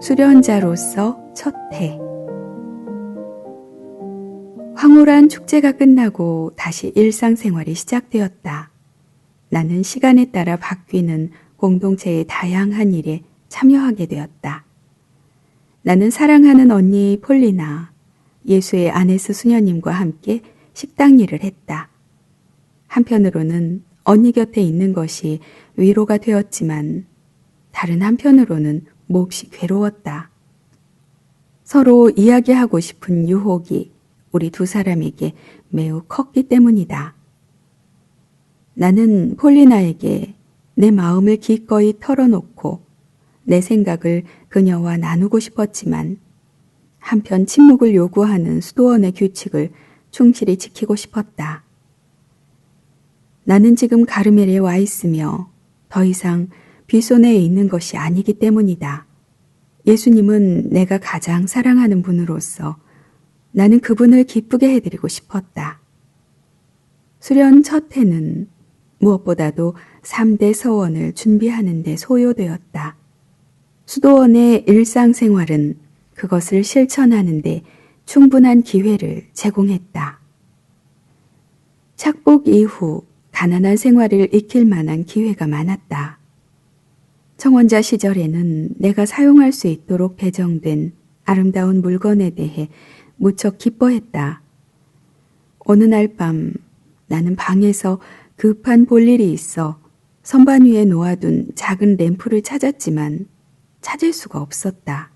수련자로서 첫 해. 황홀한 축제가 끝나고 다시 일상생활이 시작되었다. 나는 시간에 따라 바뀌는 공동체의 다양한 일에 참여하게 되었다. 나는 사랑하는 언니 폴리나, 예수의 아네스 수녀님과 함께 식당 일을 했다. 한편으로는 언니 곁에 있는 것이 위로가 되었지만 다른 한편으로는 몹시 괴로웠다. 서로 이야기하고 싶은 유혹이 우리 두 사람에게 매우 컸기 때문이다. 나는 폴리나에게 내 마음을 기꺼이 털어놓고 내 생각을 그녀와 나누고 싶었지만 한편 침묵을 요구하는 수도원의 규칙을 충실히 지키고 싶었다. 나는 지금 가르멜에 와 있으며 더 이상 빗소내에 있는 것이 아니기 때문이다. 예수님은 내가 가장 사랑하는 분으로서 나는 그분을 기쁘게 해드리고 싶었다. 수련 첫 해는 무엇보다도 3대 서원을 준비하는 데 소요되었다. 수도원의 일상생활은 그것을 실천하는 데 충분한 기회를 제공했다. 착복 이후 가난한 생활을 익힐 만한 기회가 많았다. 청원자 시절에는 내가 사용할 수 있도록 배정된 아름다운 물건에 대해 무척 기뻐했다. 어느 날 밤 나는 방에서 급한 볼일이 있어 선반 위에 놓아둔 작은 램프를 찾았지만 찾을 수가 없었다.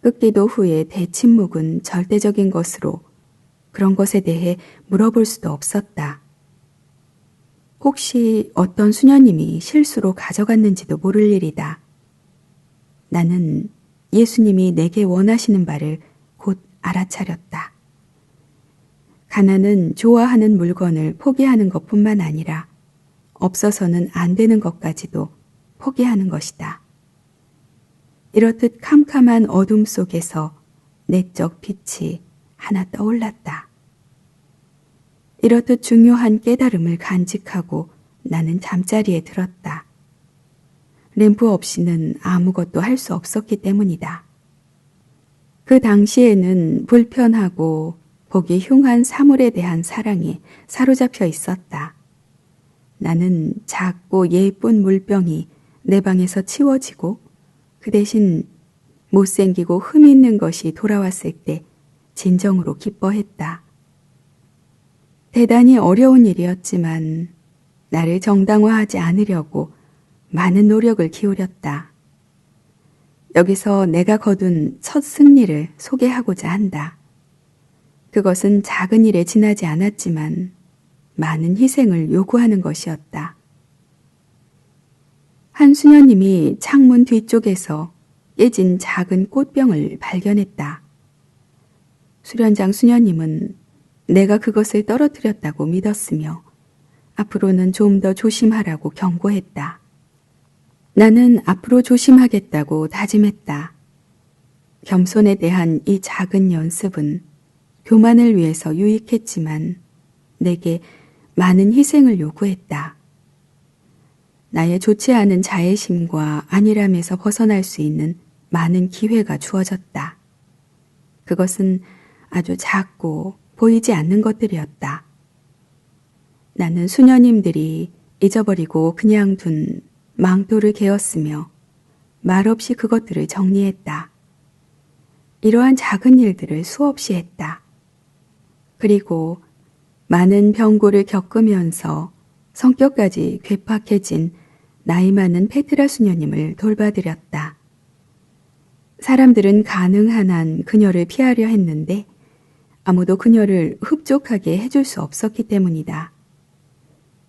끝기도 후에 대침묵은 절대적인 것으로 그런 것에 대해 물어볼 수도 없었다. 혹시 어떤 수녀님이 실수로 가져갔는지도 모를 일이다. 나는 예수님이 내게 원하시는 바를 곧 알아차렸다. 가난은 좋아하는 물건을 포기하는 것뿐만 아니라 없어서는 안 되는 것까지도 포기하는 것이다. 이렇듯 캄캄한 어둠 속에서 내적 빛이 하나 떠올랐다. 이렇듯 중요한 깨달음을 간직하고 나는 잠자리에 들었다. 램프 없이는 아무것도 할 수 없었기 때문이다. 그 당시에는 불편하고 보기 흉한 사물에 대한 사랑에 사로잡혀 있었다. 나는 작고 예쁜 물병이 내 방에서 치워지고 그 대신 못생기고 흠 있는 것이 돌아왔을 때 진정으로 기뻐했다. 대단히 어려운 일이었지만 나를 정당화하지 않으려고 많은 노력을 기울였다. 여기서 내가 거둔 첫 승리를 소개하고자 한다. 그것은 작은 일에 지나지 않았지만 많은 희생을 요구하는 것이었다. 한 수녀님이 창문 뒤쪽에서 깨진 작은 꽃병을 발견했다. 수련장 수녀님은 내가 그것을 떨어뜨렸다고 믿었으며 앞으로는 좀 더 조심하라고 경고했다. 나는 앞으로 조심하겠다고 다짐했다. 겸손에 대한 이 작은 연습은 교만을 위해서 유익했지만 내게 많은 희생을 요구했다. 나의 좋지 않은 자애심과 안일함에서 벗어날 수 있는 많은 기회가 주어졌다. 그것은 아주 작고 보이지 않는 것들이었다. 나는 수녀님들이 잊어버리고 그냥 둔 망토를 개었으며 말없이 그것들을 정리했다. 이러한 작은 일들을 수없이 했다. 그리고 많은 병고를 겪으면서 성격까지 괴팍해진 나이 많은 페트라 수녀님을 돌봐드렸다. 사람들은 가능한 한 그녀를 피하려 했는데 아무도 그녀를 흡족하게 해줄 수 없었기 때문이다.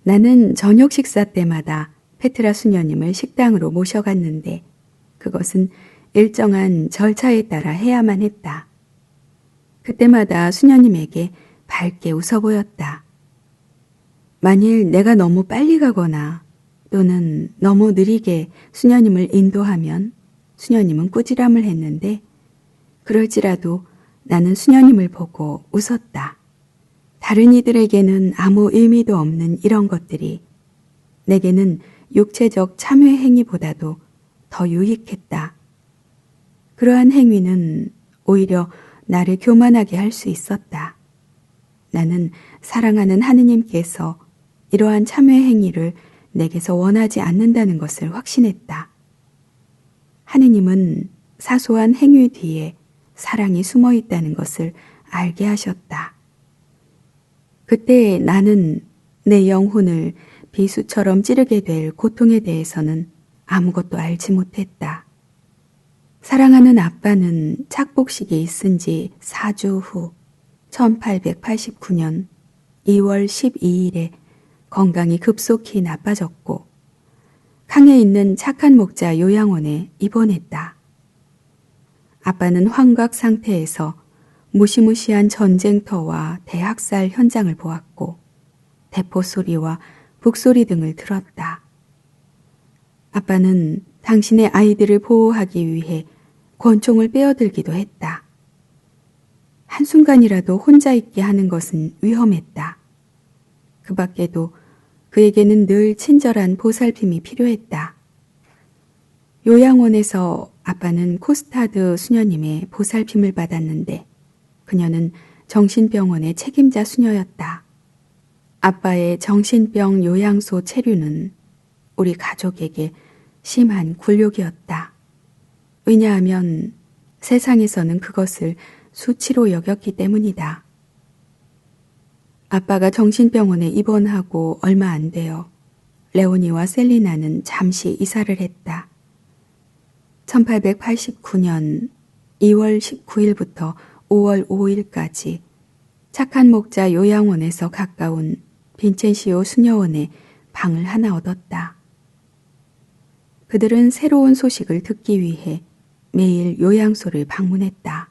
나는 저녁 식사 때마다 페트라 수녀님을 식당으로 모셔갔는데 그것은 일정한 절차에 따라 해야만 했다. 그때마다 수녀님에게 밝게 웃어 보였다. 만일 내가 너무 빨리 가거나 또는 너무 느리게 수녀님을 인도하면 수녀님은 꾸지람을 했는데 그럴지라도 나는 수녀님을 보고 웃었다. 다른 이들에게는 아무 의미도 없는 이런 것들이 내게는 육체적 참회 행위보다도 더 유익했다. 그러한 행위는 오히려 나를 교만하게 할 수 있었다. 나는 사랑하는 하느님께서 이러한 참회 행위를 내게서 원하지 않는다는 것을 확신했다. 하느님은 사소한 행위 뒤에 사랑이 숨어 있다는 것을 알게 하셨다. 그때 나는 내 영혼을 비수처럼 찌르게 될 고통에 대해서는 아무것도 알지 못했다. 사랑하는 아빠는 착복식이 있은 지 4주 후 1889년 2월 12일에 건강이 급속히 나빠졌고 캉에 있는 착한 목자 요양원에 입원했다. 아빠는 환각 상태에서 무시무시한 전쟁터와 대학살 현장을 보았고 대포 소리와 북소리 등을 들었다. 아빠는 당신의 아이들을 보호하기 위해 권총을 빼어들기도 했다. 한순간이라도 혼자 있게 하는 것은 위험했다. 그 밖에도 그에게는 늘 친절한 보살핌이 필요했다. 요양원에서 아빠는 코스타드 수녀님의 보살핌을 받았는데 그녀는 정신병원의 책임자 수녀였다. 아빠의 정신병 요양소 체류는 우리 가족에게 심한 굴욕이었다. 왜냐하면 세상에서는 그것을 수치로 여겼기 때문이다. 아빠가 정신병원에 입원하고 얼마 안 되어 레오니와 셀리나는 잠시 이사를 했다. 1889년 2월 19일부터 5월 5일까지 착한 목자 요양원에서 가까운 빈첸시오 수녀원에 방을 하나 얻었다. 그들은 새로운 소식을 듣기 위해 매일 요양소를 방문했다.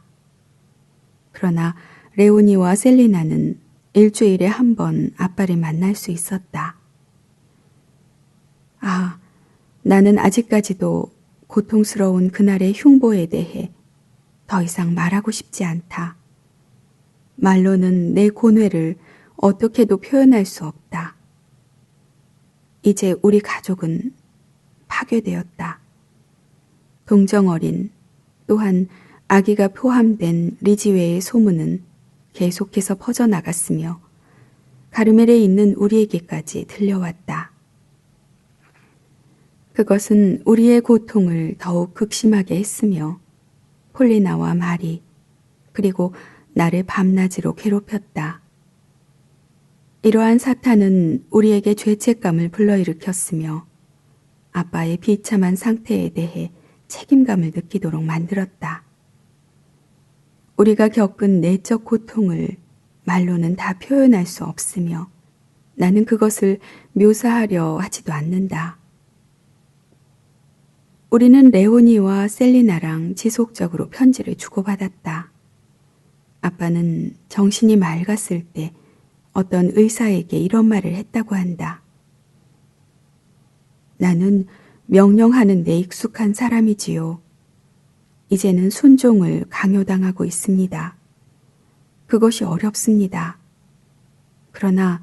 그러나 레오니와 셀리나는 일주일에 한 번 아빠를 만날 수 있었다. 아, 나는 아직까지도 고통스러운 그날의 흉보에 대해 더 이상 말하고 싶지 않다. 말로는 내 고뇌를 어떻게도 표현할 수 없다. 이제 우리 가족은 파괴되었다. 동정어린 또한 아기가 포함된 리지웨의 소문은 계속해서 퍼져나갔으며 가르멜에 있는 우리에게까지 들려왔다. 그것은 우리의 고통을 더욱 극심하게 했으며 폴리나와 마리 그리고 나를 밤낮으로 괴롭혔다. 이러한 사탄은 우리에게 죄책감을 불러일으켰으며 아빠의 비참한 상태에 대해 책임감을 느끼도록 만들었다. 우리가 겪은 내적 고통을 말로는 다 표현할 수 없으며 나는 그것을 묘사하려 하지도 않는다. 우리는 레오니와 셀리나랑 지속적으로 편지를 주고받았다. 아빠는 정신이 맑았을 때 어떤 의사에게 이런 말을 했다고 한다. 나는 명령하는 데 익숙한 사람이지요. 이제는 순종을 강요당하고 있습니다. 그것이 어렵습니다. 그러나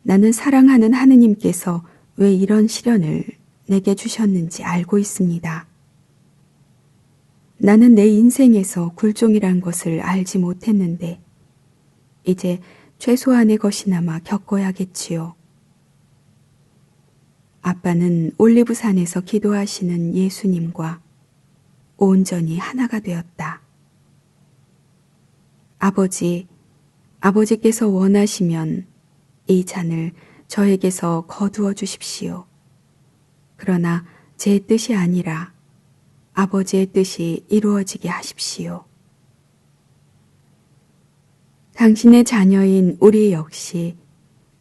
나는 사랑하는 하느님께서 왜 이런 시련을 내게 주셨는지 알고 있습니다. 나는 내 인생에서 굴종이란 것을 알지 못했는데 이제 최소한의 것이나마 겪어야겠지요. 아빠는 올리브산에서 기도하시는 예수님과 온전히 하나가 되었다. 아버지께서 원하시면 이 잔을 저에게서 거두어 주십시오. 그러나 제 뜻이 아니라 아버지의 뜻이 이루어지게 하십시오. 당신의 자녀인 우리 역시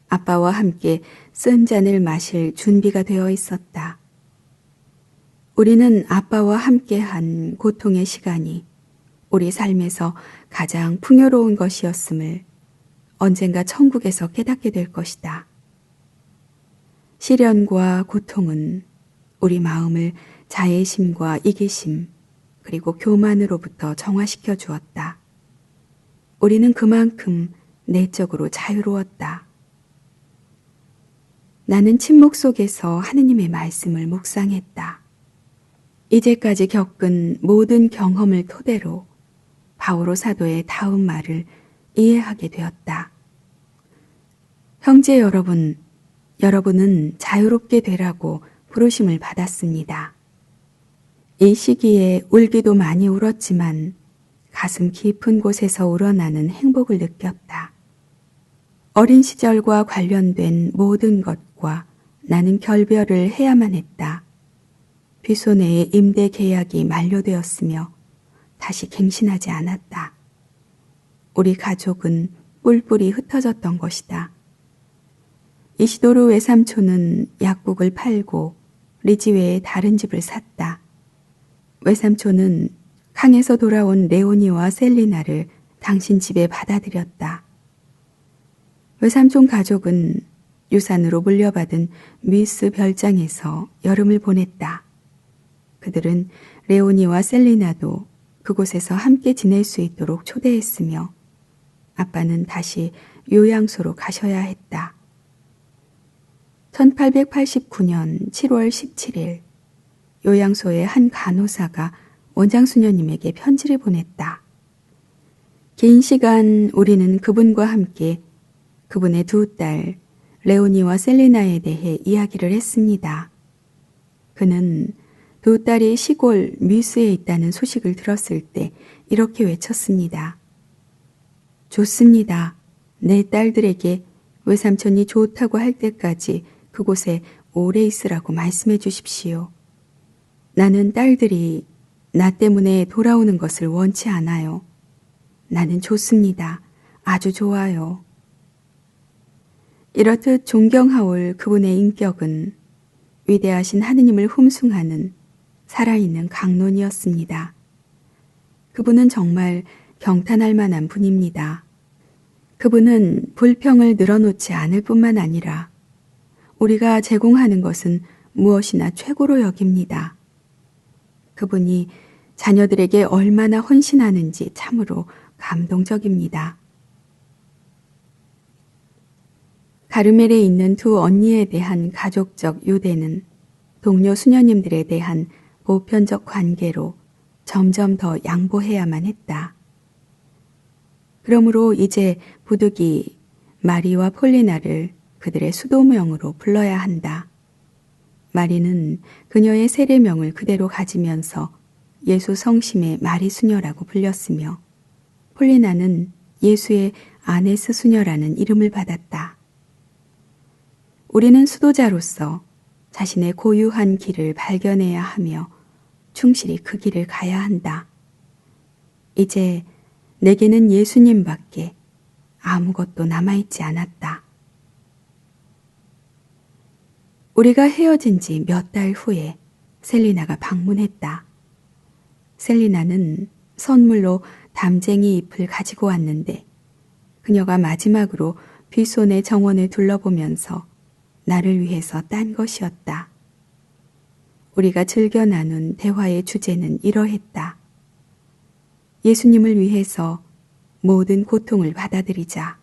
아빠와 함께 쓴 잔을 마실 준비가 되어 있었다. 우리는 아빠와 함께한 고통의 시간이 우리 삶에서 가장 풍요로운 것이었음을 언젠가 천국에서 깨닫게 될 것이다. 시련과 고통은 우리 마음을 자애심과 이기심 그리고 교만으로부터 정화시켜 주었다. 우리는 그만큼 내적으로 자유로웠다. 나는 침묵 속에서 하느님의 말씀을 묵상했다. 이제까지 겪은 모든 경험을 토대로 바오로 사도의 다음 말을 이해하게 되었다. 형제 여러분, 여러분은 자유롭게 되라고 부르심을 받았습니다. 이 시기에 울기도 많이 울었지만 가슴 깊은 곳에서 우러나는 행복을 느꼈다. 어린 시절과 관련된 모든 것과 나는 결별을 해야만 했다. 뷔소네의 임대 계약이 만료되었으며 다시 갱신하지 않았다. 우리 가족은 뿔뿔이 흩어졌던 것이다. 이시도르 외삼촌은 약국을 팔고 리지 외에 다른 집을 샀다. 외삼촌은 강에서 돌아온 레오니와 셀리나를 당신 집에 받아들였다. 외삼촌 가족은 유산으로 물려받은 미스 별장에서 여름을 보냈다. 그들은 레오니와 셀리나도 그곳에서 함께 지낼 수 있도록 초대했으며 아빠는 다시 요양소로 가셔야 했다. 1889년 7월 17일 요양소의 한 간호사가 원장수녀님에게 편지를 보냈다. 긴 시간 우리는 그분과 함께 그분의 두 딸 레오니와 셀리나에 대해 이야기를 했습니다. 그는 두 딸이 시골 뮤스에 있다는 소식을 들었을 때 이렇게 외쳤습니다. 좋습니다. 내 딸들에게 외삼촌이 좋다고 할 때까지 그곳에 오래 있으라고 말씀해 주십시오. 나는 딸들이 나 때문에 돌아오는 것을 원치 않아요. 나는 좋습니다. 아주 좋아요. 이렇듯 존경하올 그분의 인격은 위대하신 하느님을 흠숭하는 살아있는 강론이었습니다. 그분은 정말 경탄할 만한 분입니다. 그분은 불평을 늘어놓지 않을 뿐만 아니라 우리가 제공하는 것은 무엇이나 최고로 여깁니다. 그분이 자녀들에게 얼마나 헌신하는지 참으로 감동적입니다. 가르멜에 있는 두 언니에 대한 가족적 유대는 동료 수녀님들에 대한 보편적 관계로 점점 더 양보해야만 했다. 그러므로 이제 부득이 마리와 폴리나를 그들의 수도명으로 불러야 한다. 마리는 그녀의 세례명을 그대로 가지면서 예수 성심의 마리 수녀라고 불렸으며 폴리나는 예수의 아네스 수녀라는 이름을 받았다. 우리는 수도자로서 자신의 고유한 길을 발견해야 하며 충실히 그 길을 가야 한다. 이제 내게는 예수님밖에 아무것도 남아있지 않았다. 우리가 헤어진 지 몇 달 후에 셀리나가 방문했다. 셀리나는 선물로 담쟁이 잎을 가지고 왔는데 그녀가 마지막으로 뷔손의 정원을 둘러보면서 나를 위해서 딴 것이었다. 우리가 즐겨 나눈 대화의 주제는 이러했다. 예수님을 위해서 모든 고통을 받아들이자.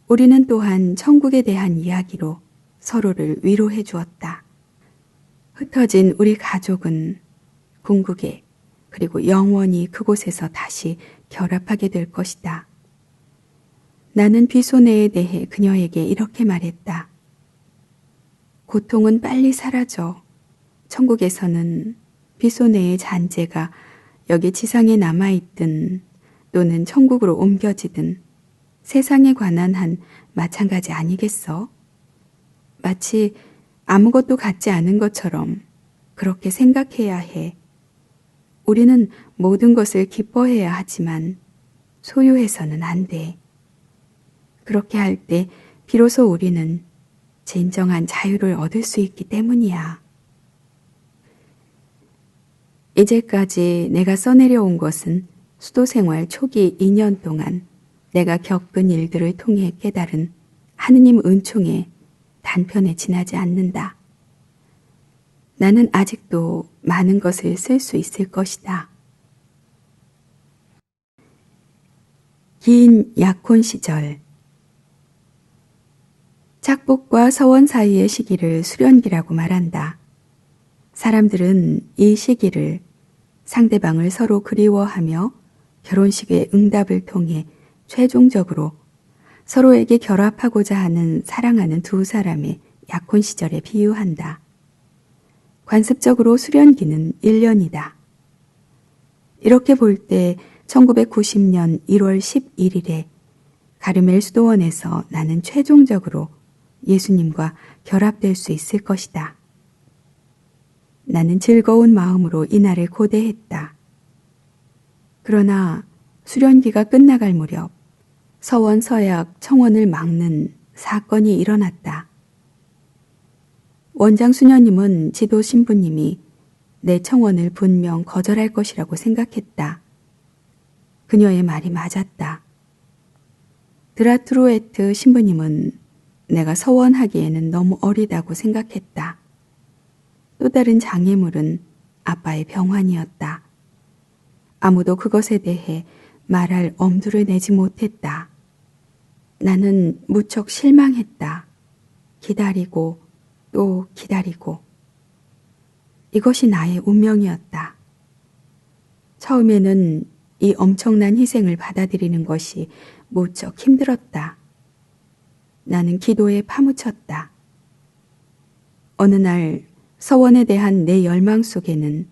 우리는 또한 천국에 대한 이야기로 서로를 위로해 주었다. 흩어진 우리 가족은 궁극에 그리고 영원히 그곳에서 다시 결합하게 될 것이다. 나는 뷔소네에 대해 그녀에게 이렇게 말했다. 고통은 빨리 사라져. 천국에서는 뷔소네의 잔재가 여기 지상에 남아있든 또는 천국으로 옮겨지든 세상에 관한 한 마찬가지 아니겠어? 마치 아무것도 갖지 않은 것처럼 그렇게 생각해야 해. 우리는 모든 것을 기뻐해야 하지만 소유해서는 안 돼. 그렇게 할 때 비로소 우리는 진정한 자유를 얻을 수 있기 때문이야. 이제까지 내가 써내려온 것은 수도 생활 초기 2년 동안 내가 겪은 일들을 통해 깨달은 하느님 은총에 단편에 지나지 않는다. 나는 아직도 많은 것을 쓸 수 있을 것이다. 긴 약혼 시절. 착복과 서원 사이의 시기를 수련기라고 말한다. 사람들은 이 시기를 상대방을 서로 그리워하며 결혼식의 응답을 통해 최종적으로 서로에게 결합하고자 하는 사랑하는 두 사람의 약혼 시절에 비유한다. 관습적으로 수련기는 1년이다. 이렇게 볼 때 1990년 1월 11일에 가르멜 수도원에서 나는 최종적으로 예수님과 결합될 수 있을 것이다. 나는 즐거운 마음으로 이날을 고대했다. 그러나 수련기가 끝나갈 무렵 서원 서약 청원을 막는 사건이 일어났다. 원장 수녀님은 지도 신부님이 내 청원을 분명 거절할 것이라고 생각했다. 그녀의 말이 맞았다. 드라트루에트 신부님은 내가 서원하기에는 너무 어리다고 생각했다. 또 다른 장애물은 아빠의 병환이었다. 아무도 그것에 대해 말할 엄두를 내지 못했다. 나는 무척 실망했다. 기다리고 또 기다리고. 이것이 나의 운명이었다. 처음에는 이 엄청난 희생을 받아들이는 것이 무척 힘들었다. 나는 기도에 파묻혔다. 어느 날 서원에 대한 내 열망 속에는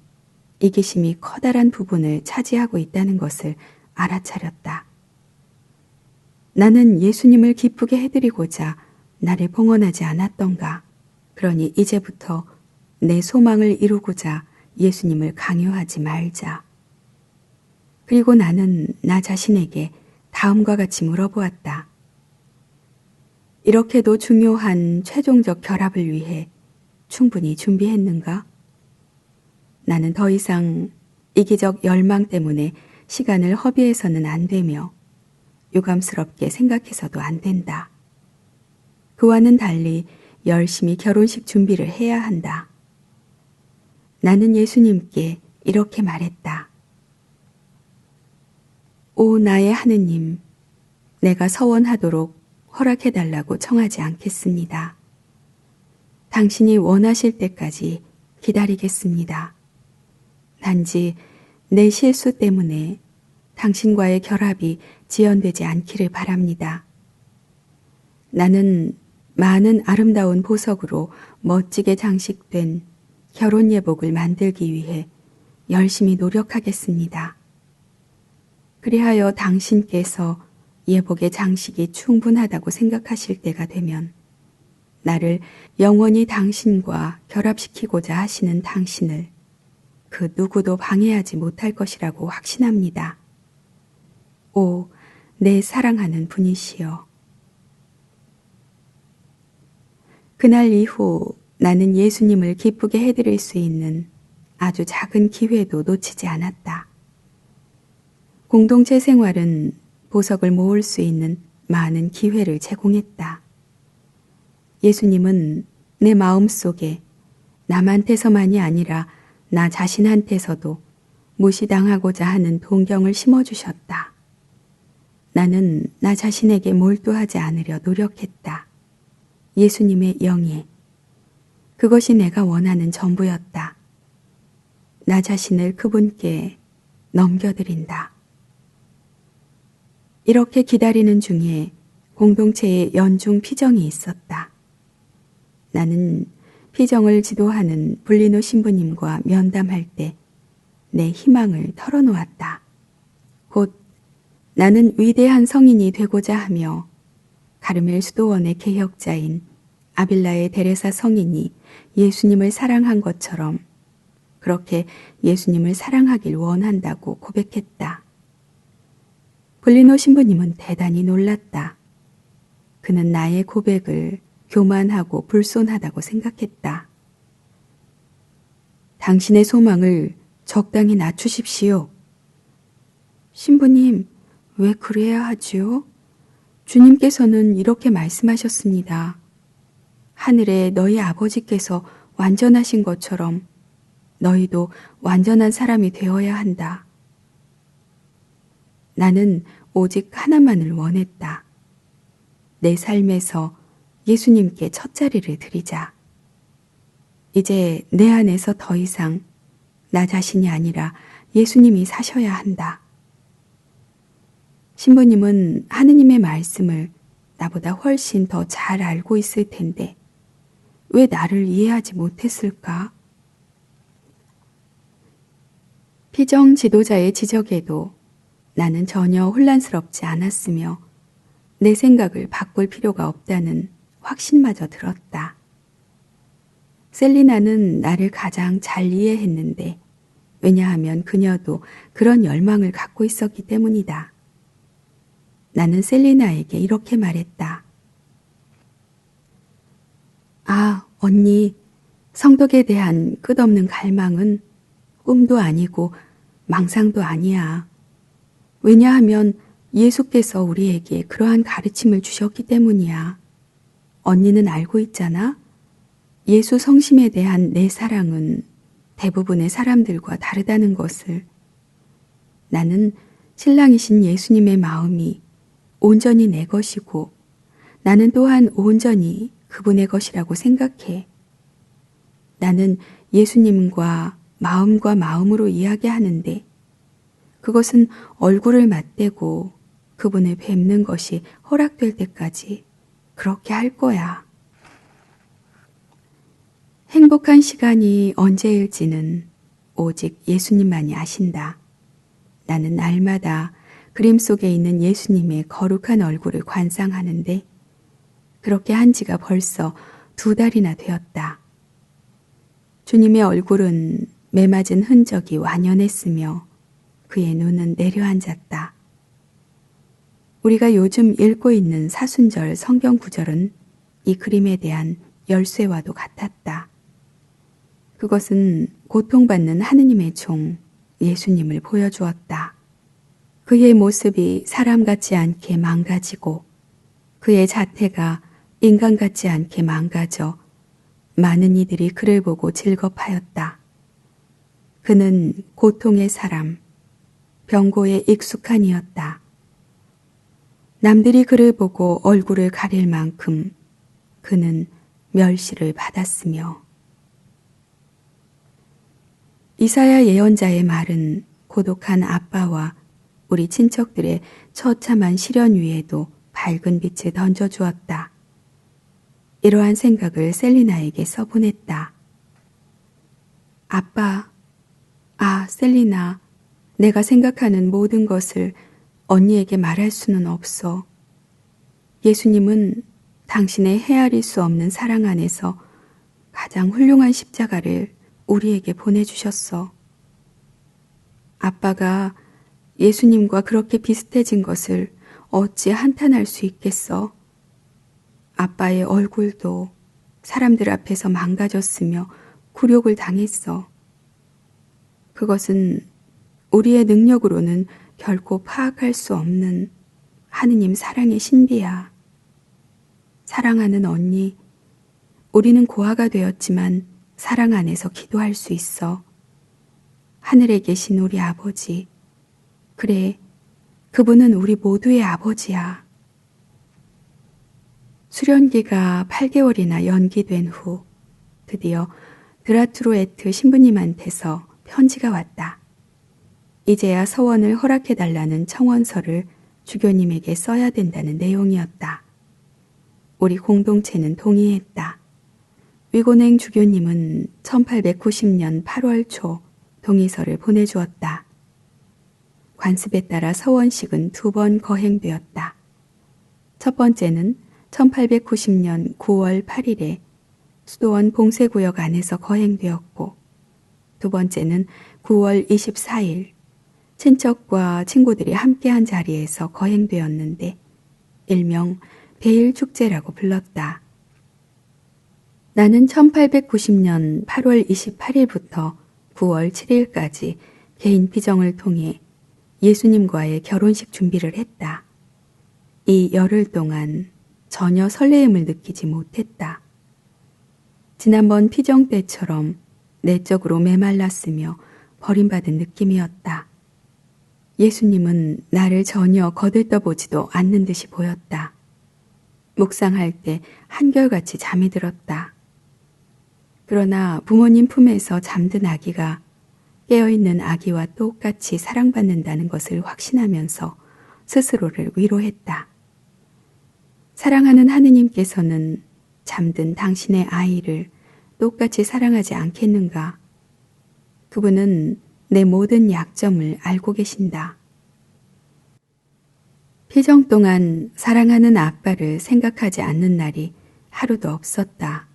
이기심이 커다란 부분을 차지하고 있다는 것을 알아차렸다. 나는 예수님을 기쁘게 해드리고자 나를 봉헌하지 않았던가. 그러니 이제부터 내 소망을 이루고자 예수님을 강요하지 말자. 그리고 나는 나 자신에게 다음과 같이 물어보았다. 이렇게도 중요한 최종적 결합을 위해 충분히 준비했는가? 나는 더 이상 이기적 열망 때문에 시간을 허비해서는 안 되며 유감스럽게 생각해서도 안 된다. 그와는 달리 열심히 결혼식 준비를 해야 한다. 나는 예수님께 이렇게 말했다. 오 나의 하느님, 내가 서원하도록 허락해달라고 청하지 않겠습니다. 당신이 원하실 때까지 기다리겠습니다. 단지 내 실수 때문에 당신과의 결합이 지연되지 않기를 바랍니다. 나는 많은 아름다운 보석으로 멋지게 장식된 결혼 예복을 만들기 위해 열심히 노력하겠습니다. 그리하여 당신께서 예복의 장식이 충분하다고 생각하실 때가 되면 나를 영원히 당신과 결합시키고자 하시는 당신을 그 누구도 방해하지 못할 것이라고 확신합니다. 오, 내 사랑하는 분이시여. 그날 이후 나는 예수님을 기쁘게 해드릴 수 있는 아주 작은 기회도 놓치지 않았다. 공동체 생활은 보석을 모을 수 있는 많은 기회를 제공했다. 예수님은 내 마음속에 남한테서만이 아니라 나 자신한테서도 무시당하고자 하는 동경을 심어주셨다. 나는 나 자신에게 몰두하지 않으려 노력했다. 예수님의 영예. 그것이 내가 원하는 전부였다. 나 자신을 그분께 넘겨드린다. 이렇게 기다리는 중에 공동체에 연중 피정이 있었다. 나는 피정을 지도하는 불리노 신부님과 면담할 때 내 희망을 털어놓았다. 곧 나는 위대한 성인이 되고자 하며 가르멜 수도원의 개혁자인 아빌라의 데레사 성인이 예수님을 사랑한 것처럼 그렇게 예수님을 사랑하길 원한다고 고백했다. 불리노 신부님은 대단히 놀랐다. 그는 나의 고백을 교만하고 불손하다고 생각했다. 당신의 소망을 적당히 낮추십시오. 신부님, 왜 그래야 하지요? 주님께서는 이렇게 말씀하셨습니다. 하늘에 너희 아버지께서 완전하신 것처럼 너희도 완전한 사람이 되어야 한다. 나는 오직 하나만을 원했다. 내 삶에서 예수님께 첫 자리를 드리자. 이제 내 안에서 더 이상 나 자신이 아니라 예수님이 사셔야 한다. 신부님은 하느님의 말씀을 나보다 훨씬 더 잘 알고 있을 텐데 왜 나를 이해하지 못했을까? 피정 지도자의 지적에도 나는 전혀 혼란스럽지 않았으며 내 생각을 바꿀 필요가 없다는 확신마저 들었다. 셀리나는 나를 가장 잘 이해했는데 왜냐하면 그녀도 그런 열망을 갖고 있었기 때문이다. 나는 셀리나에게 이렇게 말했다. 아, 언니, 성덕에 대한 끝없는 갈망은 꿈도 아니고 망상도 아니야. 왜냐하면 예수께서 우리에게 그러한 가르침을 주셨기 때문이야. 언니는 알고 있잖아? 예수 성심에 대한 내 사랑은 대부분의 사람들과 다르다는 것을. 나는 신랑이신 예수님의 마음이 온전히 내 것이고 나는 또한 온전히 그분의 것이라고 생각해. 나는 예수님과 마음으로 이야기하는데 그것은 얼굴을 맞대고 그분을 뵙는 것이 허락될 때까지 그렇게 할 거야. 행복한 시간이 언제일지는 오직 예수님만이 아신다. 나는 날마다 그림 속에 있는 예수님의 거룩한 얼굴을 관상하는데 그렇게 한 지가 벌써 2달이나 되었다. 주님의 얼굴은 매맞은 흔적이 완연했으며 그의 눈은 내려앉았다. 우리가 요즘 읽고 있는 사순절 성경 구절은 이 그림에 대한 열쇠와도 같았다. 그것은 고통받는 하느님의 종 예수님을 보여주었다. 그의 모습이 사람 같지 않게 망가지고 그의 자태가 인간 같지 않게 망가져 많은 이들이 그를 보고 즐겁하였다. 그는 고통의 사람, 병고에 익숙한 이였다. 남들이 그를 보고 얼굴을 가릴 만큼 그는 멸시를 받았으며 이사야 예언자의 말은 고독한 아빠와 우리 친척들의 처참한 시련 위에도 밝은 빛을 던져주었다. 이러한 생각을 셀리나에게 써보냈다. 아빠, 셀리나, 내가 생각하는 모든 것을 언니에게 말할 수는 없어. 예수님은 당신의 헤아릴 수 없는 사랑 안에서 가장 훌륭한 십자가를 우리에게 보내주셨어. 아빠가 예수님과 그렇게 비슷해진 것을 어찌 한탄할 수 있겠어? 아빠의 얼굴도 사람들 앞에서 망가졌으며 굴욕을 당했어. 그것은 우리의 능력으로는 결코 파악할 수 없는 하느님 사랑의 신비야. 사랑하는 언니, 우리는 고아가 되었지만 사랑 안에서 기도할 수 있어. 하늘에 계신 우리 아버지, 그래, 그분은 우리 모두의 아버지야. 수련기가 8개월이나 연기된 후 드디어 드라투로에트 신부님한테서 편지가 왔다. 이제야 서원을 허락해달라는 청원서를 주교님에게 써야 된다는 내용이었다. 우리 공동체는 동의했다. 위고냉 주교님은 1890년 8월 초 동의서를 보내주었다. 관습에 따라 서원식은 2번 거행되었다. 첫 번째는 1890년 9월 8일에 수도원 봉쇄구역 안에서 거행되었고 두 번째는 9월 24일 친척과 친구들이 함께한 자리에서 거행되었는데 일명 베일축제라고 불렀다. 나는 1890년 8월 28일부터 9월 7일까지 개인 피정을 통해 예수님과의 결혼식 준비를 했다. 이 열흘 동안 전혀 설레임을 느끼지 못했다. 지난번 피정 때처럼 내적으로 메말랐으며 버림받은 느낌이었다. 예수님은 나를 전혀 거들떠보지도 않는 듯이 보였다. 묵상할 때 한결같이 잠이 들었다. 그러나 부모님 품에서 잠든 아기가 깨어있는 아기와 똑같이 사랑받는다는 것을 확신하면서 스스로를 위로했다. 사랑하는 하느님께서는 잠든 당신의 아이를 똑같이 사랑하지 않겠는가? 그분은 내 모든 약점을 알고 계신다. 피정 동안 사랑하는 아빠를 생각하지 않는 날이 하루도 없었다.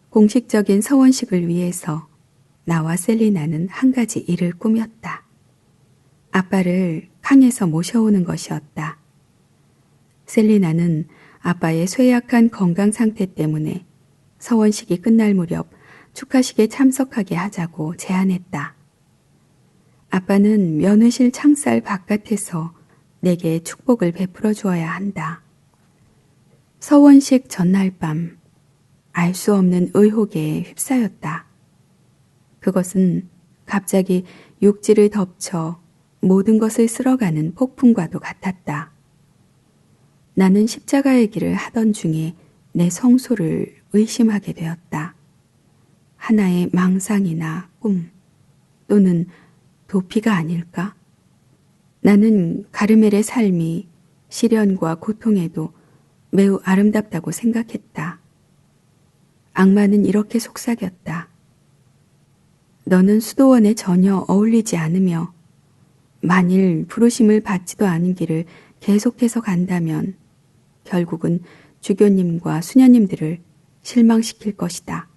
공식적인 서원식을 위해서 나와 셀리나는 한 가지 일을 꾸몄다. 아빠를 캉에서 모셔오는 것이었다. 셀리나는 아빠의 쇠약한 건강 상태 때문에 서원식이 끝날 무렵 축하식에 참석하게 하자고 제안했다. 아빠는 면회실 창살 바깥에서 내게 축복을 베풀어 주어야 한다. 서원식 전날 밤, 알 수 없는 의혹에 휩싸였다. 그것은 갑자기 육지를 덮쳐 모든 것을 쓸어가는 폭풍과도 같았다. 나는 십자가의 길을 하던 중에 내 성소를 의심하게 되었다. 하나의 망상이나 꿈 또는 도피가 아닐까? 나는 가르멜의 삶이 시련과 고통에도 매우 아름답다고 생각했다. 악마는 이렇게 속삭였다. 너는 수도원에 전혀 어울리지 않으며 만일 부르심을 받지도 않은 길을 계속해서 간다면 결국은 주교님과 수녀님들을 실망시킬 것이다.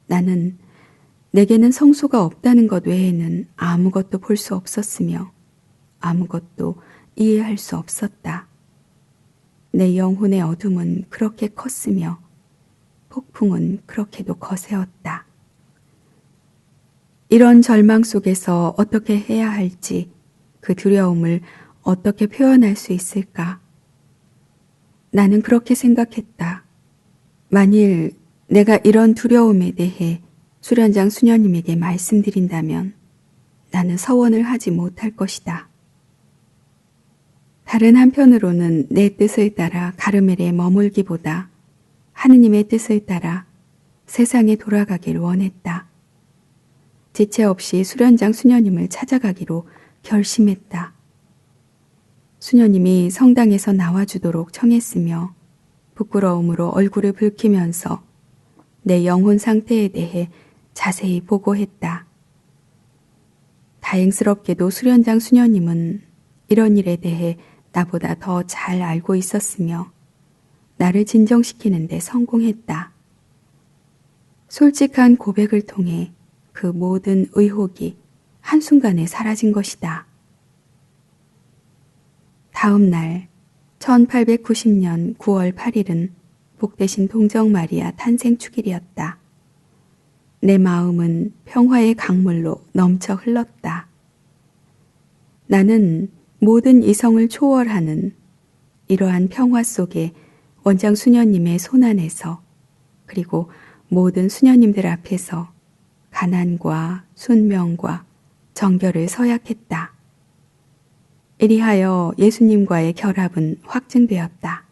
나는 내게는 성소가 없다는 것 외에는 아무것도 볼 수 없었으며 아무것도 이해할 수 없었다. 내 영혼의 어둠은 그렇게 컸으며 폭풍은 그렇게도 거세었다. 이런 절망 속에서 어떻게 해야 할지, 그 두려움을 어떻게 표현할 수 있을까? 나는 그렇게 생각했다. 만일 내가 이런 두려움에 대해 수련장 수녀님에게 말씀드린다면 나는 서원을 하지 못할 것이다. 다른 한편으로는 내 뜻을 따라 가르멜에 머물기보다 하느님의 뜻을 따라 세상에 돌아가길 원했다. 지체 없이 수련장 수녀님을 찾아가기로 결심했다. 수녀님이 성당에서 나와주도록 청했으며 부끄러움으로 얼굴을 붉히면서 내 영혼 상태에 대해 자세히 보고했다. 다행스럽게도 수련장 수녀님은 이런 일에 대해 나보다 더 잘 알고 있었으며 나를 진정시키는 데 성공했다. 솔직한 고백을 통해 그 모든 의혹이 한순간에 사라진 것이다. 다음 날 1890년 9월 8일은 복되신 동정 마리아 탄생 축일이었다. 내 마음은 평화의 강물로 넘쳐 흘렀다. 나는 모든 이성을 초월하는 이러한 평화 속에 원장 수녀님의 손안에서 그리고 모든 수녀님들 앞에서 가난과 순명과 정결을 서약했다. 이리하여 예수님과의 결합은 확증되었다.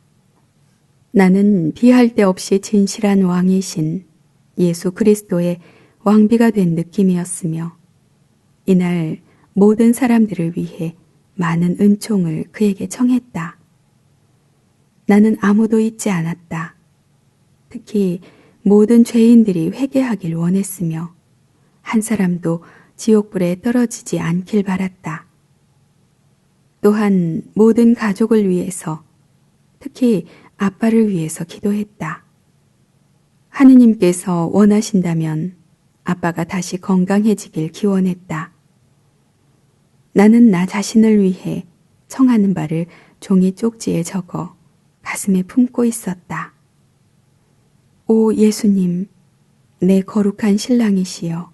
나는 비할 데 없이 진실한 왕이신 예수 그리스도의 왕비가 된 느낌이었으며 이날 모든 사람들을 위해 많은 은총을 그에게 청했다. 나는 아무도 잊지 않았다. 특히 모든 죄인들이 회개하길 원했으며 한 사람도 지옥불에 떨어지지 않길 바랐다. 또한 모든 가족을 위해서, 특히 아빠를 위해서 기도했다. 하느님께서 원하신다면 아빠가 다시 건강해지길 기원했다. 나는 나 자신을 위해 청하는 바를 종이 쪽지에 적어 가슴에 품고 있었다. 오 예수님, 내 거룩한 신랑이시여,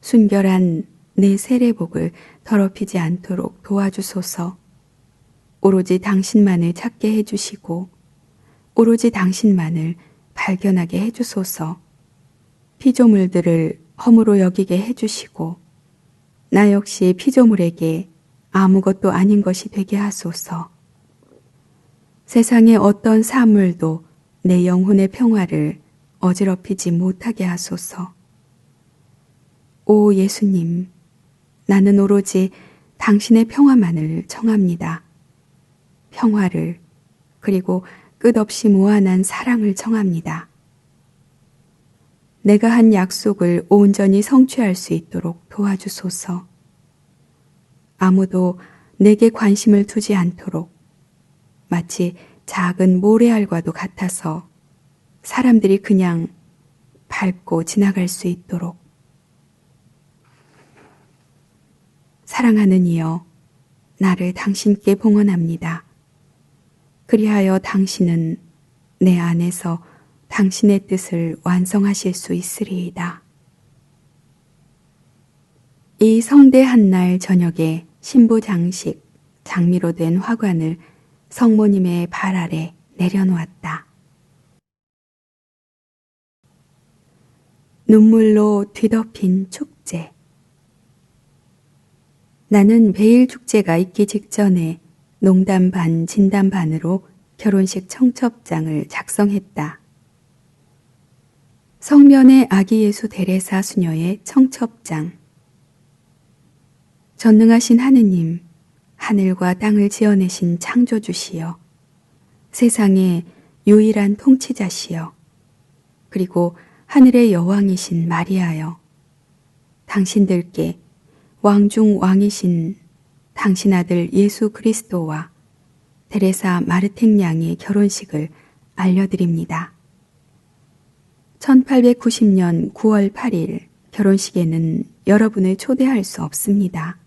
순결한 내 세례복을 더럽히지 않도록 도와주소서. 오로지 당신만을 찾게 해주시고 오로지 당신만을 발견하게 해주소서. 피조물들을 허무로 여기게 해주시고 나 역시 피조물에게 아무것도 아닌 것이 되게 하소서. 세상의 어떤 사물도 내 영혼의 평화를 어지럽히지 못하게 하소서. 오 예수님, 나는 오로지 당신의 평화만을 청합니다. 평화를, 그리고 끝없이 무한한 사랑을 청합니다. 내가 한 약속을 온전히 성취할 수 있도록 도와주소서. 아무도 내게 관심을 두지 않도록, 마치 작은 모래알과도 같아서 사람들이 그냥 밟고 지나갈 수 있도록. 사랑하는 이여, 나를 당신께 봉헌합니다. 그리하여 당신은 내 안에서 당신의 뜻을 완성하실 수 있으리이다. 이 성대 한날 저녁에 신부 장식, 장미로 된 화관을 성모님의 발 아래 내려놓았다. 눈물로 뒤덮인 축제. 나는 베일 축제가 있기 직전에 농담 반 진담 반으로 결혼식 청첩장을 작성했다. 성면의 아기 예수 데레사 수녀의 청첩장. 전능하신 하느님, 하늘과 땅을 지어내신 창조주시여, 세상의 유일한 통치자시여, 그리고 하늘의 여왕이신 마리아여, 당신들께 왕중 왕이신 당신 아들 예수 그리스도와 데레사 마르텍 양의 결혼식을 알려드립니다. 1890년 9월 8일 결혼식에는 여러분을 초대할 수 없습니다.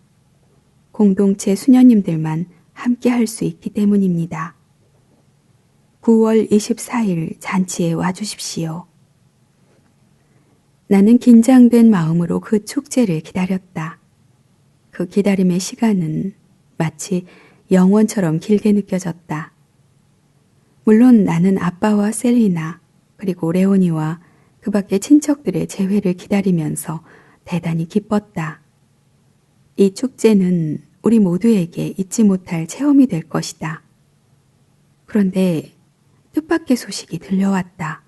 공동체 수녀님들만 함께 할 수 있기 때문입니다. 9월 24일 잔치에 와주십시오. 나는 긴장된 마음으로 그 축제를 기다렸다. 그 기다림의 시간은 마치 영원처럼 길게 느껴졌다. 물론 나는 아빠와 셀리나 그리고 레오니와 그 밖의 친척들의 재회를 기다리면서 대단히 기뻤다. 이 축제는 우리 모두에게 잊지 못할 체험이 될 것이다. 그런데 뜻밖의 소식이 들려왔다.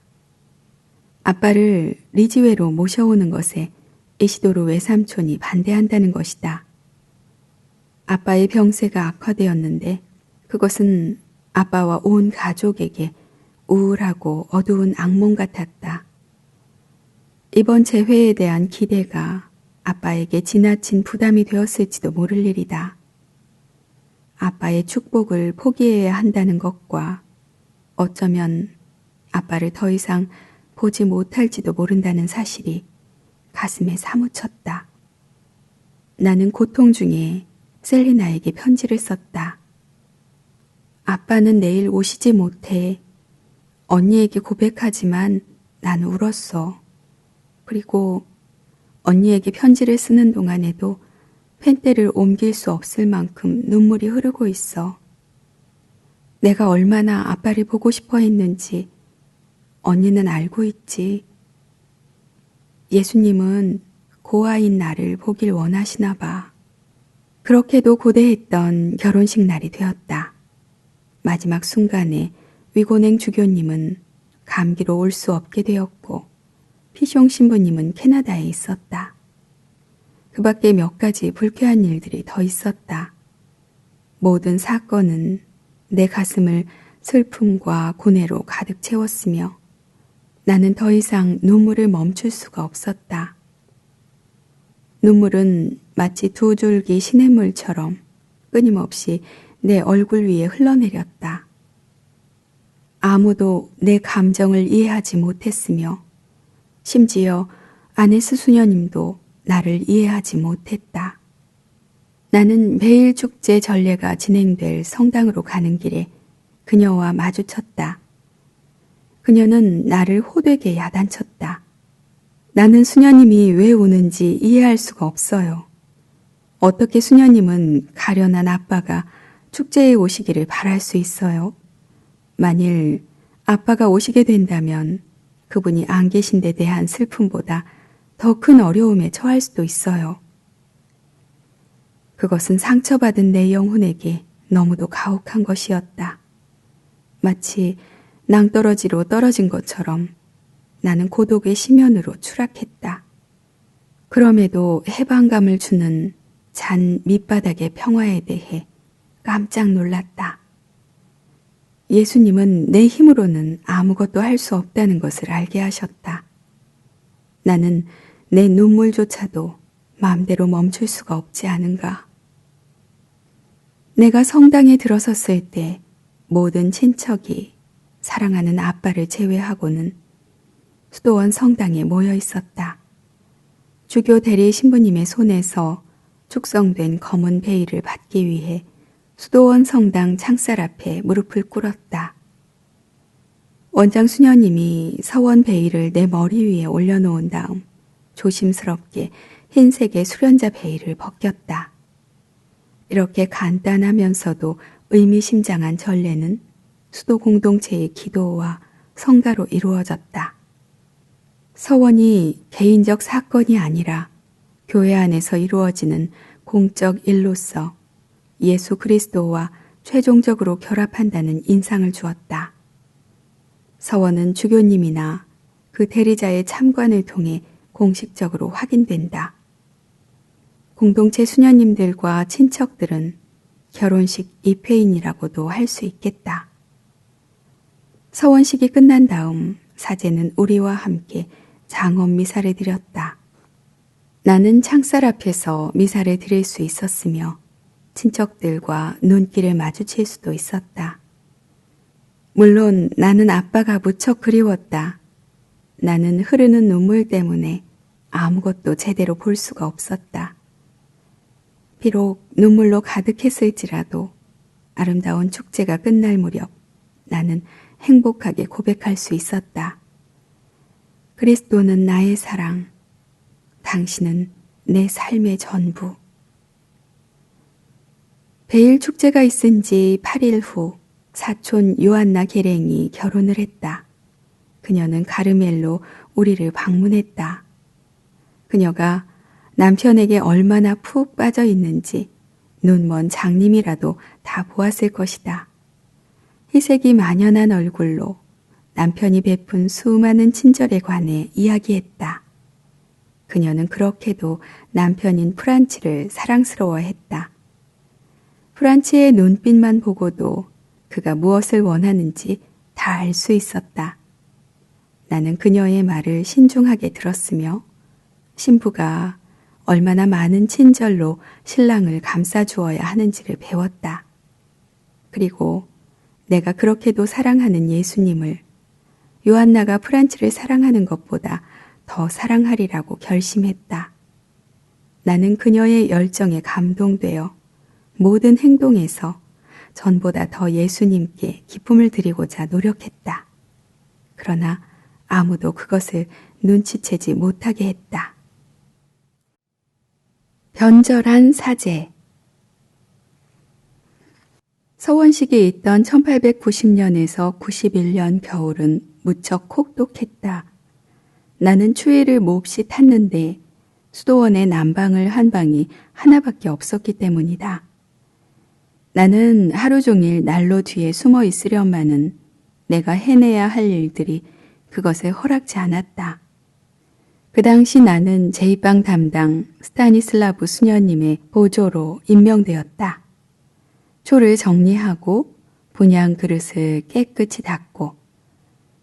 아빠를 리지웨로 모셔오는 것에 이시도르 외삼촌이 반대한다는 것이다. 아빠의 병세가 악화되었는데 그것은 아빠와 온 가족에게 우울하고 어두운 악몽 같았다. 이번 재회에 대한 기대가 아빠에게 지나친 부담이 되었을지도 모를 일이다. 아빠의 축복을 포기해야 한다는 것과 어쩌면 아빠를 더 이상 보지 못할지도 모른다는 사실이 가슴에 사무쳤다. 나는 고통 중에 셀리나에게 편지를 썼다. 아빠는 내일 오시지 못해. 언니에게 고백하지만 난 울었어. 그리고 언니에게 편지를 쓰는 동안에도 펜대를 옮길 수 없을 만큼 눈물이 흐르고 있어. 내가 얼마나 아빠를 보고 싶어 했는지 언니는 알고 있지. 예수님은 고아인 나를 보길 원하시나 봐. 그렇게도 고대했던 결혼식 날이 되었다. 마지막 순간에 위고냉 주교님은 감기로 올 수 없게 되었고 피숑 신부님은 캐나다에 있었다. 그 밖에 몇 가지 불쾌한 일들이 더 있었다. 모든 사건은 내 가슴을 슬픔과 고뇌로 가득 채웠으며 나는 더 이상 눈물을 멈출 수가 없었다. 눈물은 마치 두 줄기 시냇물처럼 끊임없이 내 얼굴 위에 흘러내렸다. 아무도 내 감정을 이해하지 못했으며 심지어 아네스 수녀님도 나를 이해하지 못했다. 나는 베일 축제 전례가 진행될 성당으로 가는 길에 그녀와 마주쳤다. 그녀는 나를 호되게 야단쳤다. 나는 수녀님이 왜 우는지 이해할 수가 없어요. 어떻게 수녀님은 가련한 아빠가 축제에 오시기를 바랄 수 있어요? 만일 아빠가 오시게 된다면 그분이 안 계신 데 대한 슬픔보다 더 큰 어려움에 처할 수도 있어요. 그것은 상처받은 내 영혼에게 너무도 가혹한 것이었다. 마치 낭떠러지로 떨어진 것처럼 나는 고독의 심연으로 추락했다. 그럼에도 해방감을 주는 잔 밑바닥의 평화에 대해 깜짝 놀랐다. 예수님은 내 힘으로는 아무것도 할 수 없다는 것을 알게 하셨다. 나는 내 눈물조차도 마음대로 멈출 수가 없지 않은가. 내가 성당에 들어섰을 때 모든 친척이 사랑하는 아빠를 제외하고는 수도원 성당에 모여 있었다. 주교 대리 신부님의 손에서 축성된 검은 베일을 받기 위해 수도원 성당 창살 앞에 무릎을 꿇었다. 원장 수녀님이 서원 베일을 내 머리 위에 올려놓은 다음 조심스럽게 흰색의 수련자 베일을 벗겼다. 이렇게 간단하면서도 의미심장한 전례는 수도 공동체의 기도와 성가로 이루어졌다. 서원이 개인적 사건이 아니라 교회 안에서 이루어지는 공적 일로서 예수 그리스도와 최종적으로 결합한다는 인상을 주었다. 서원은 주교님이나 그 대리자의 참관을 통해 공식적으로 확인된다. 공동체 수녀님들과 친척들은 결혼식 입회인이라고도 할 수 있겠다. 서원식이 끝난 다음 사제는 우리와 함께 장엄 미사를 드렸다. 나는 창살 앞에서 미사를 드릴 수 있었으며 친척들과 눈길을 마주칠 수도 있었다. 물론 나는 아빠가 무척 그리웠다. 나는 흐르는 눈물 때문에 아무것도 제대로 볼 수가 없었다. 비록 눈물로 가득했을지라도 아름다운 축제가 끝날 무렵 나는 행복하게 고백할 수 있었다. 그리스도는 나의 사랑, 당신은 내 삶의 전부. 베일 축제가 있은 지 8일 후 사촌 요한나 계랭이 결혼을 했다. 그녀는 가르멜로 우리를 방문했다. 그녀가 남편에게 얼마나 푹 빠져 있는지 눈먼 장님이라도 다 보았을 것이다. 희색이 만연한 얼굴로 남편이 베푼 수많은 친절에 관해 이야기했다. 그녀는 그렇게도 남편인 프란치를 사랑스러워했다. 프란치의 눈빛만 보고도 그가 무엇을 원하는지 다 알 수 있었다. 나는 그녀의 말을 신중하게 들었으며 신부가 얼마나 많은 친절로 신랑을 감싸주어야 하는지를 배웠다. 그리고 내가 그렇게도 사랑하는 예수님을 요한나가 프란치를 사랑하는 것보다 더 사랑하리라고 결심했다. 나는 그녀의 열정에 감동되어 모든 행동에서 전보다 더 예수님께 기쁨을 드리고자 노력했다. 그러나 아무도 그것을 눈치채지 못하게 했다. 변절한 사제. 서원식이 있던 1890년에서 91년 겨울은 무척 혹독했다. 나는 추위를 몹시 탔는데 수도원의 난방을 한 방이 하나밖에 없었기 때문이다. 나는 하루 종일 난로 뒤에 숨어 있으련마는 내가 해내야 할 일들이 그것에 허락지 않았다. 그 당시 나는 제2방 담당 스타니슬라브 수녀님의 보조로 임명되었다. 초를 정리하고 분향 그릇을 깨끗이 닦고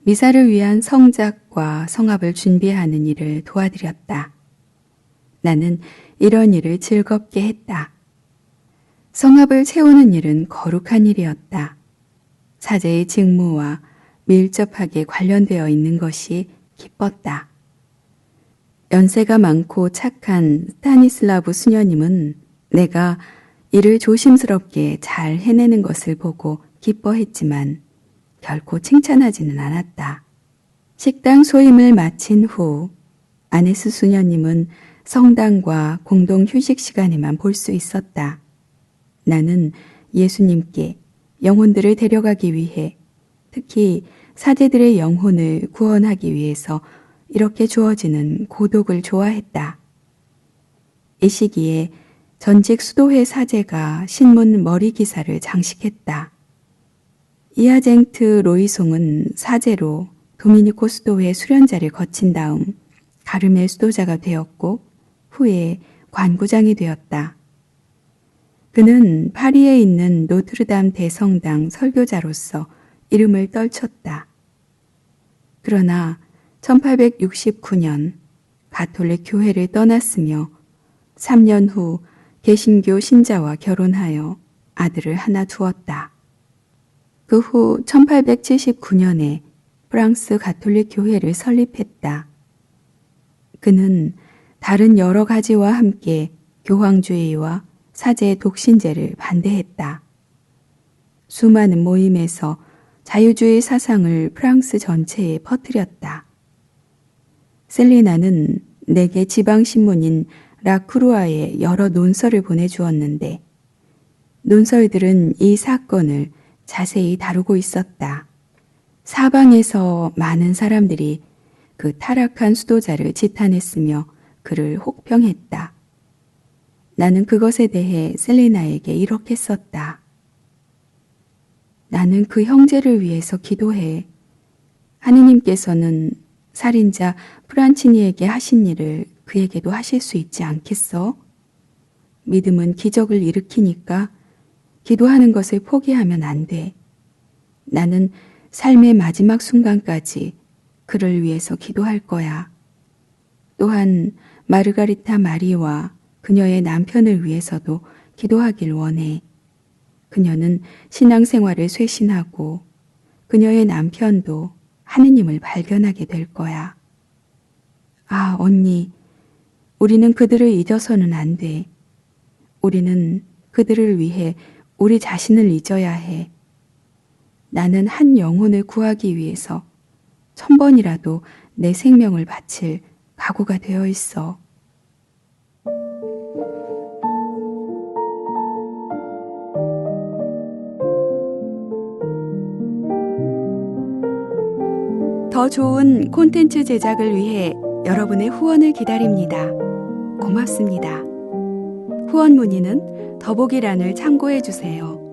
미사를 위한 성작과 성합을 준비하는 일을 도와드렸다. 나는 이런 일을 즐겁게 했다. 성합을 채우는 일은 거룩한 일이었다. 사제의 직무와 밀접하게 관련되어 있는 것이 기뻤다. 연세가 많고 착한 스타니슬라브 수녀님은 내가 일을 조심스럽게 잘 해내는 것을 보고 기뻐했지만 결코 칭찬하지는 않았다. 식당 소임을 마친 후 아네스 수녀님은 성당과 공동 휴식 시간에만 볼 수 있었다. 나는 예수님께 영혼들을 데려가기 위해, 특히 사제들의 영혼을 구원하기 위해서 이렇게 주어지는 고독을 좋아했다. 이 시기에 전직 수도회 사제가 신문 머리 기사를 장식했다. 이아쟁트 로이송은 사제로 도미니코 수도회 수련자를 거친 다음 가르멜 수도자가 되었고 후에 관구장이 되었다. 그는 파리에 있는 노트르담 대성당 설교자로서 이름을 떨쳤다. 그러나 1869년 가톨릭 교회를 떠났으며 3년 후 개신교 신자와 결혼하여 아들을 하나 두었다. 그 후 1879년에 프랑스 가톨릭 교회를 설립했다. 그는 다른 여러 가지와 함께 교황주의와 사제 독신제를 반대했다. 수많은 모임에서 자유주의 사상을 프랑스 전체에 퍼뜨렸다. 셀리나는 내게 지방신문인 라크루아에 여러 논설을 보내주었는데 논설들은 이 사건을 자세히 다루고 있었다. 사방에서 많은 사람들이 그 타락한 수도자를 지탄했으며 그를 혹평했다. 나는 그것에 대해 셀리나에게 이렇게 썼다. 나는 그 형제를 위해서 기도해. 하느님께서는 살인자 프란치니에게 하신 일을 그에게도 하실 수 있지 않겠어? 믿음은 기적을 일으키니까 기도하는 것을 포기하면 안 돼. 나는 삶의 마지막 순간까지 그를 위해서 기도할 거야. 또한 마르가리타 마리와 그녀의 남편을 위해서도 기도하길 원해. 그녀는 신앙생활을 쇄신하고 그녀의 남편도 하느님을 발견하게 될 거야. 아, 언니, 우리는 그들을 잊어서는 안 돼. 우리는 그들을 위해 우리 자신을 잊어야 해. 나는 한 영혼을 구하기 위해서 1000번이라도 내 생명을 바칠 각오가 되어 있어. 더 좋은 콘텐츠 제작을 위해 여러분의 후원을 기다립니다. 고맙습니다. 후원 문의는 더보기란을 참고해 주세요.